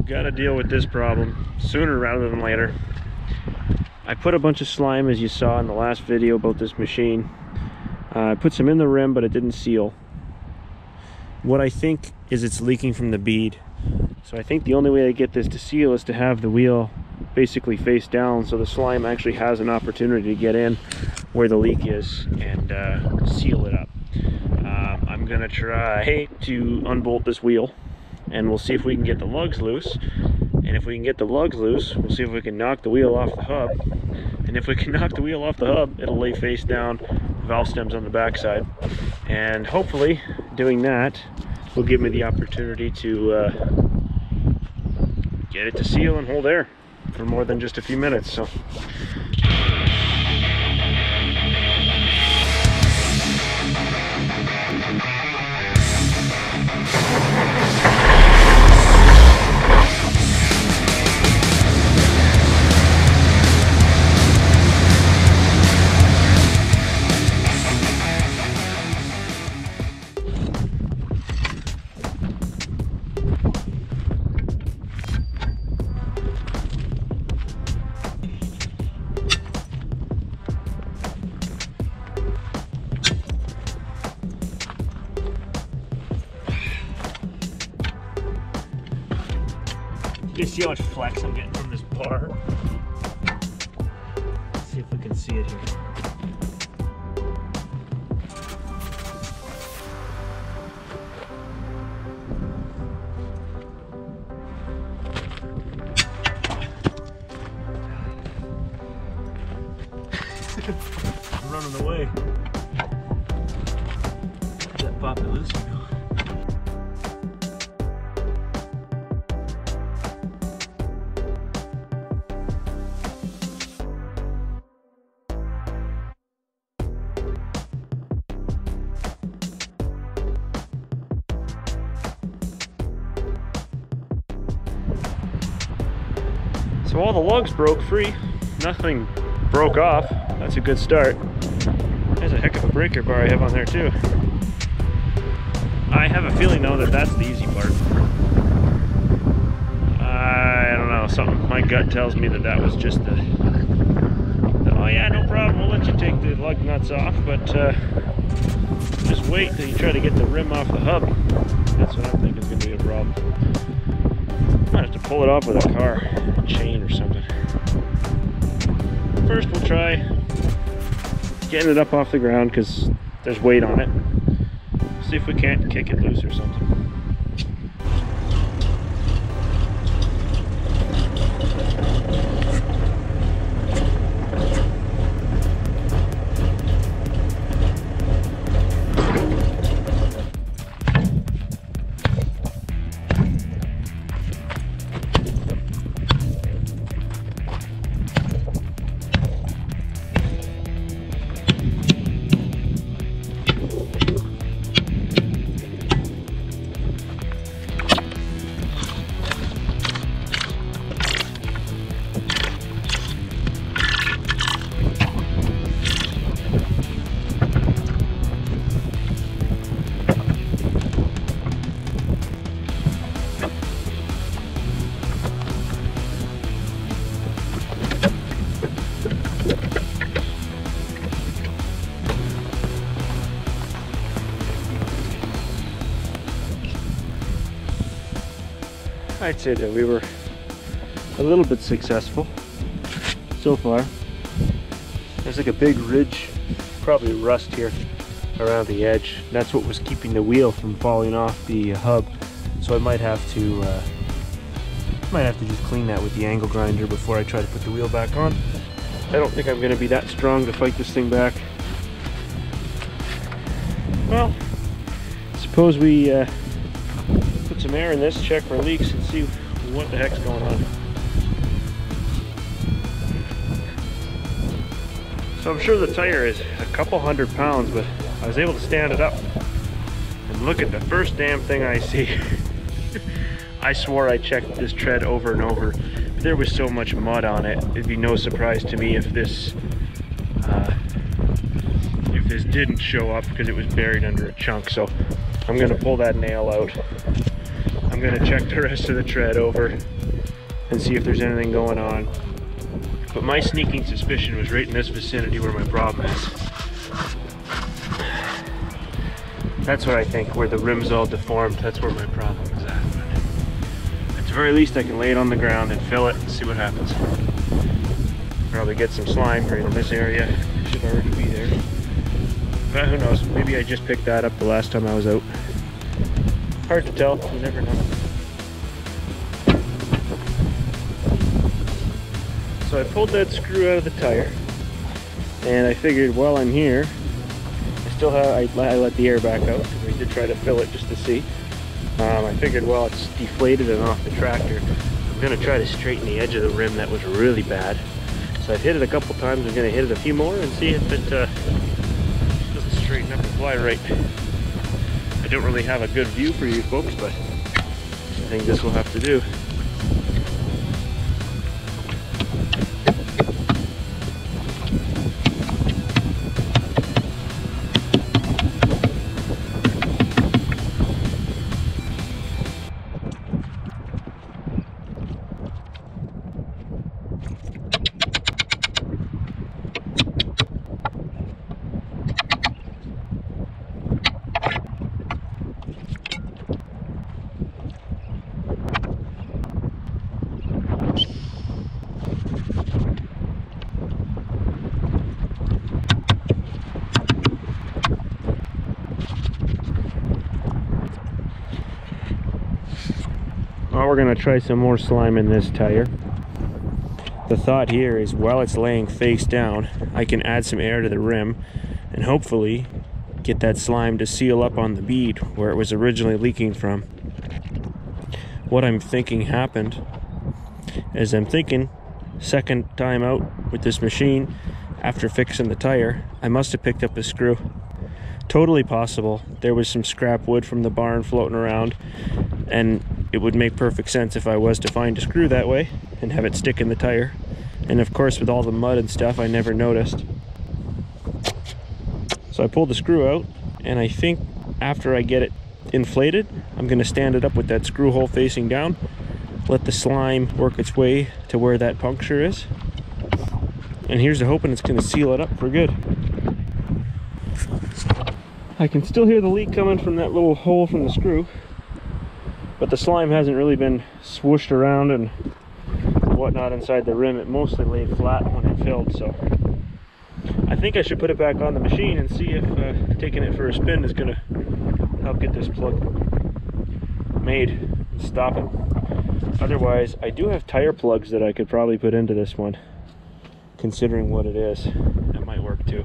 Gotta deal with this problem sooner rather than later. I put a bunch of slime, as you saw in the last video about this machine. I put some in the rim, but it didn't seal. What I think is it's leaking from the bead. So I think the only way I get this to seal is to have the wheel basically face down, so the slime actually has an opportunity to get in where the leak is and seal it up. I'm gonna try to unbolt this wheel, and we'll see if we can get the lugs loose. And if we can get the lugs loose, we'll see if we can knock the wheel off the hub. And if we can knock the wheel off the hub, it'll lay face down, valve stems on the backside. And hopefully doing that will give me the opportunity to get it to seal and hold air for more than just a few minutes. So you see how much flex I'm getting from this bar? Let's see if we can see it here. I'm running away. That pop it loose. So all the lugs broke free, nothing broke off. That's a good start. There's a heck of a breaker bar I have on there too. I have a feeling though that that's the easy part. I don't know, something, my gut tells me that that was just the oh yeah, no problem, we'll let you take the lug nuts off, but just wait till you try to get the rim off the hub. That's what I'm thinking is going to be a problem. Might have to pull it off with a car chain or something. First we'll try getting it up off the ground because there's weight on it. See if we can't kick it loose or something. I'd say that we were a little bit successful so far. There's like a big ridge, probably rust here around the edge. That's what was keeping the wheel from falling off the hub. So I might have to just clean that with the angle grinder before I try to put the wheel back on. I don't think I'm going to be that strong to fight this thing back. Well, suppose we put some air in this, check for leaks, and see what the heck's going on. So I'm sure the tire is a couple 100 pounds, but I was able to stand it up and look at the first damn thing I see. I swore I checked this tread over and over. There was so much mud on it, it'd be no surprise to me if this didn't show up because it was buried under a chunk. So I'm going to pull that nail out. I'm I'm gonna check the rest of the tread over and see if there's anything going on. But my sneaking suspicion was right in this vicinity where my problem is. That's what I think, where the rim's all deformed, that's where my problem is at. But at the very least I can lay it on the ground and fill it and see what happens. Probably get some slime right in this area. Should already be there. But who knows, maybe I just picked that up the last time I was out. Hard to tell, you never know. So I pulled that screw out of the tire, and I figured while I'm here, I let the air back out because we did try to fill it just to see. I figured, well, it's deflated and off the tractor, I'm going to try to straighten the edge of the rim that was really bad. So I've hit it a couple times. I'm going to hit it a few more and see if it doesn't straighten up and fly right. I don't really have a good view for you folks, but I think this will have to do. Well, we're going to try some more slime in this tire. The thought here is while it's laying face down, I can add some air to the rim and hopefully get that slime to seal up on the bead where it was originally leaking from. What I'm thinking happened is I'm thinking second time out with this machine after fixing the tire, I must have picked up a screw. Totally possible. There was some scrap wood from the barn floating around, and it would make perfect sense if I was to find a screw that way and have it stick in the tire. And of course, with all the mud and stuff, I never noticed. So I pulled the screw out, and I think after I get it inflated, I'm going to stand it up with that screw hole facing down, let the slime work its way to where that puncture is, and here's to hoping it's going to seal it up for good. I can still hear the leak coming from that little hole from the screw, but the slime hasn't really been swooshed around and whatnot inside the rim. It mostly laid flat when it filled, so I think I should put it back on the machine and see if taking it for a spin is going to help get this plug made and stop it. Otherwise, I do have tire plugs that I could probably put into this one, considering what it is. That might work too.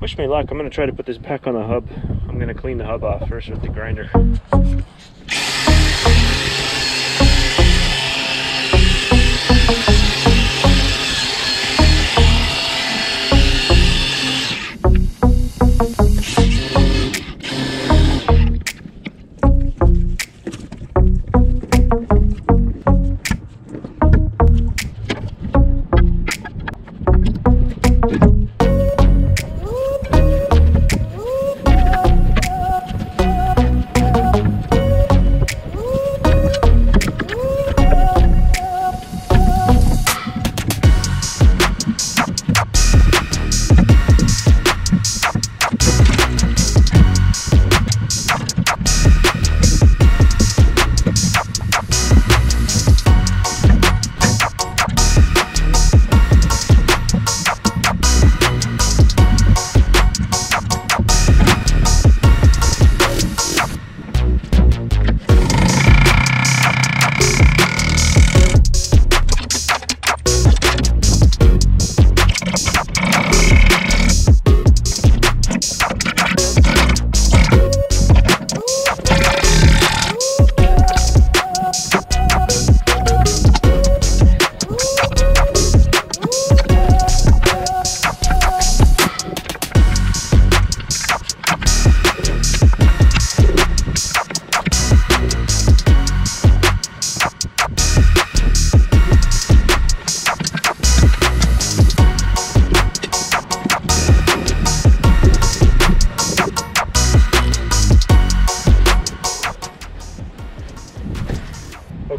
Wish me luck. I'm going to try to put this back on the hub. I'm going to clean the hub off first with the grinder.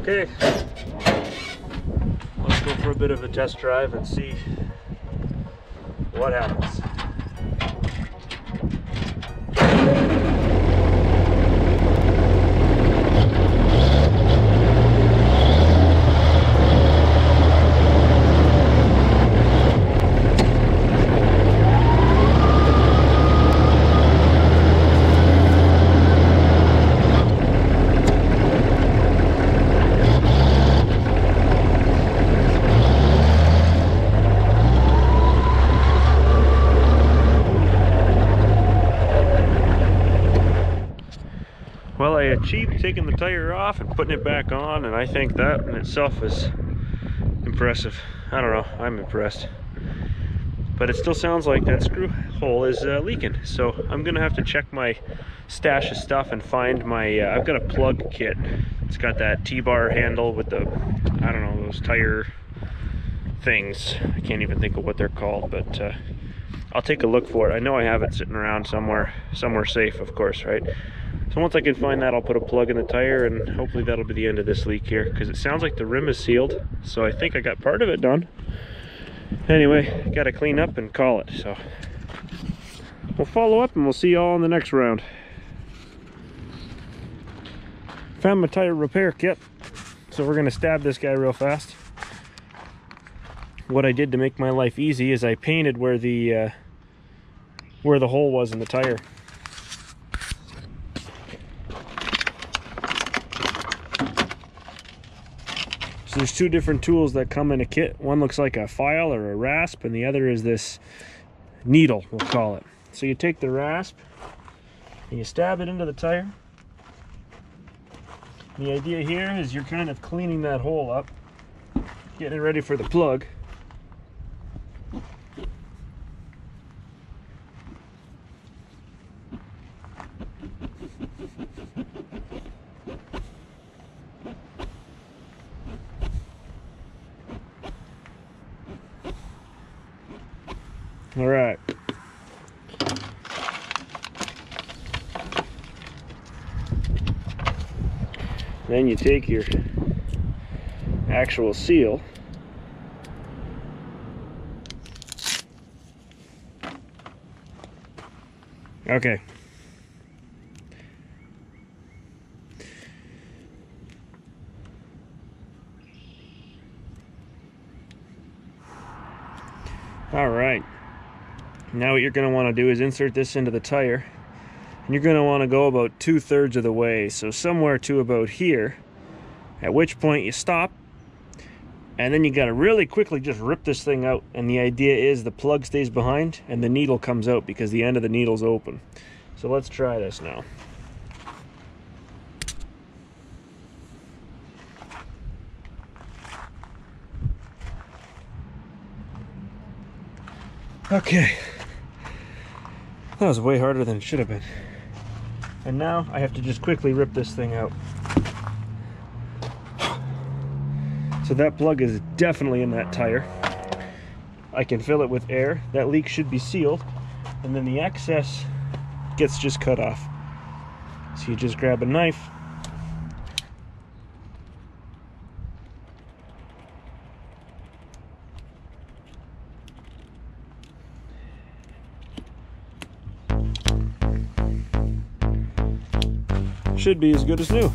Okay, let's go for a bit of a test drive and see what happens. Well, I achieved taking the tire off and putting it back on, and I think that in itself is impressive. I don't know, I'm impressed. But it still sounds like that screw hole is leaking, so I'm gonna have to check my stash of stuff and find my, I've got a plug kit. It's got that T-bar handle with the, I don't know, those tire things. I can't even think of what they're called, but I'll take a look for it. I know I have it sitting around somewhere safe, of course, right? So once I can find that, I'll put a plug in the tire, and hopefully that'll be the end of this leak here, because it sounds like the rim is sealed, so I think I got part of it done. Anyway, gotta clean up and call it, so we'll follow up and we'll see you all in the next round. Found my tire repair kit, so we're gonna stab this guy real fast. What I did to make my life easy is I painted where the hole was in the tire. So there's two different tools that come in a kit. One looks like a file or a rasp, and the other is this needle, we'll call it. So you take the rasp and you stab it into the tire. The idea here is you're kind of cleaning that hole up, getting it ready for the plug. All right. Then you take your actual seal . Okay. All right. Now what you're going to want to do is insert this into the tire, and you're going to want to go about 2/3 of the way, so somewhere to about here, at which point you stop, and then you got to really quickly just rip this thing out. And the idea is the plug stays behind and the needle comes out because the end of the needle's open. So let's try this now. Okay. That was way harder than it should have been. And now I have to just quickly rip this thing out. So that plug is definitely in that tire. I can fill it with air. That leak should be sealed. And then the excess gets just cut off. So you just grab a knife. Should be as good as new.